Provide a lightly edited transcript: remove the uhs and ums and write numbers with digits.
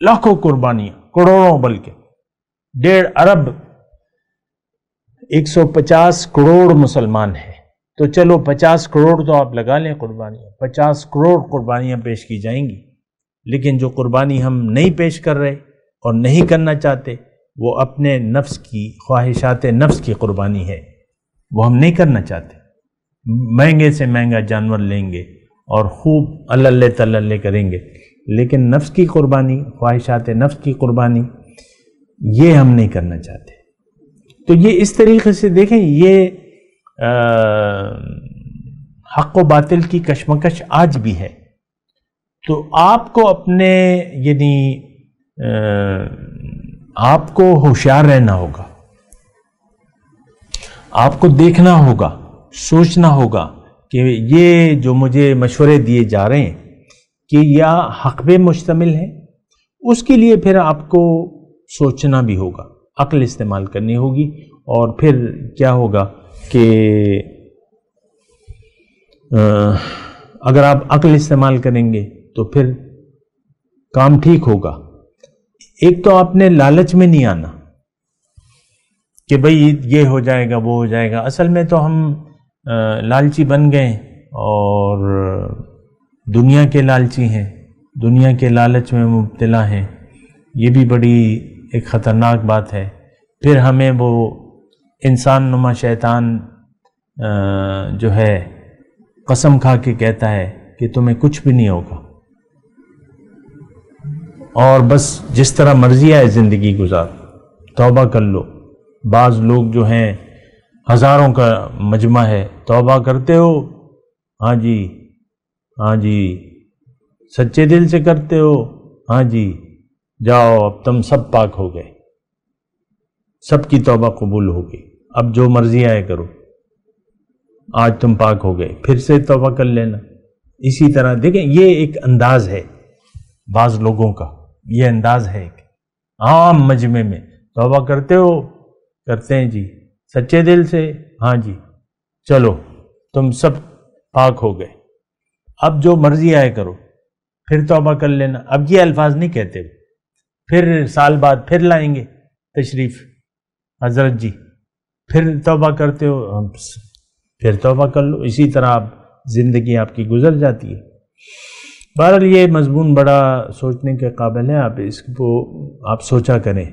لاکھوں قربانیاں، کروڑوں، بلکہ 1.5 ارب 150 کروڑ مسلمان ہیں، تو چلو 50 کروڑ تو آپ لگا لیں قربانیاں، 50 کروڑ قربانیاں پیش کی جائیں گی، لیکن جو قربانی ہم نہیں پیش کر رہے اور نہیں کرنا چاہتے وہ اپنے نفس کی خواہشات نفس کی قربانی ہے، وہ ہم نہیں کرنا چاہتے۔ مہنگے سے مہنگا جانور لیں گے اور خوب اللہ تللے کریں گے، لیکن نفس کی قربانی، خواہشات نفس کی قربانی، یہ ہم نہیں کرنا چاہتے۔ تو یہ اس طریقے سے دیکھیں، یہ حق و باطل کی کشمکش آج بھی ہے۔ تو آپ کو اپنے یعنی آپ کو ہوشیار رہنا ہوگا، آپ کو دیکھنا ہوگا، سوچنا ہوگا کہ یہ جو مجھے مشورے دیے جا رہے ہیں کہ یا حق پہ مشتمل ہے، اس کے لیے پھر آپ کو سوچنا بھی ہوگا، عقل استعمال کرنی ہوگی، اور پھر کیا ہوگا کہ اگر آپ عقل استعمال کریں گے تو پھر کام ٹھیک ہوگا۔ ایک تو آپ نے لالچ میں نہیں آنا کہ بھئی یہ ہو جائے گا، وہ ہو جائے گا۔ اصل میں تو ہم لالچی بن گئے اور دنیا کے لالچی ہیں، دنیا کے لالچ میں مبتلا ہیں۔ یہ بھی بڑی ایک خطرناک بات ہے۔ پھر ہمیں وہ انسان نما شیطان جو ہے قسم کھا کے کہتا ہے کہ تمہیں کچھ بھی نہیں ہوگا، اور بس جس طرح مرضی آئے زندگی گزار، توبہ کر لو۔ بعض لوگ جو ہیں ہزاروں کا مجمع ہے، توبہ کرتے ہو؟ ہاں جی، ہاں جی۔ سچے دل سے کرتے ہو؟ ہاں جی۔ جاؤ، اب تم سب پاک ہو گئے، سب کی توبہ قبول ہو گئی، اب جو مرضی آئے کرو، آج تم پاک ہو گئے، پھر سے توبہ کر لینا۔ اسی طرح دیکھیں، یہ ایک انداز ہے بعض لوگوں کا، یہ انداز ہے کہ عام مجمع میں توبہ کرتے ہو؟ کرتے ہیں جی۔ سچے دل سے؟ ہاں جی۔ چلو تم سب پاک ہو گئے، اب جو مرضی آئے کرو، پھر توبہ کر لینا۔ اب یہ الفاظ نہیں کہتے، پھر سال بعد پھر لائیں گے تشریف، حضرت جی پھر توبہ کرتے ہو؟ پھر توبہ کر لو۔ اسی طرح آپ زندگی آپ کی گزر جاتی ہے۔ بہرحال یہ مضمون بڑا سوچنے کے قابل ہے، آپ اس کو آپ سوچا کریں۔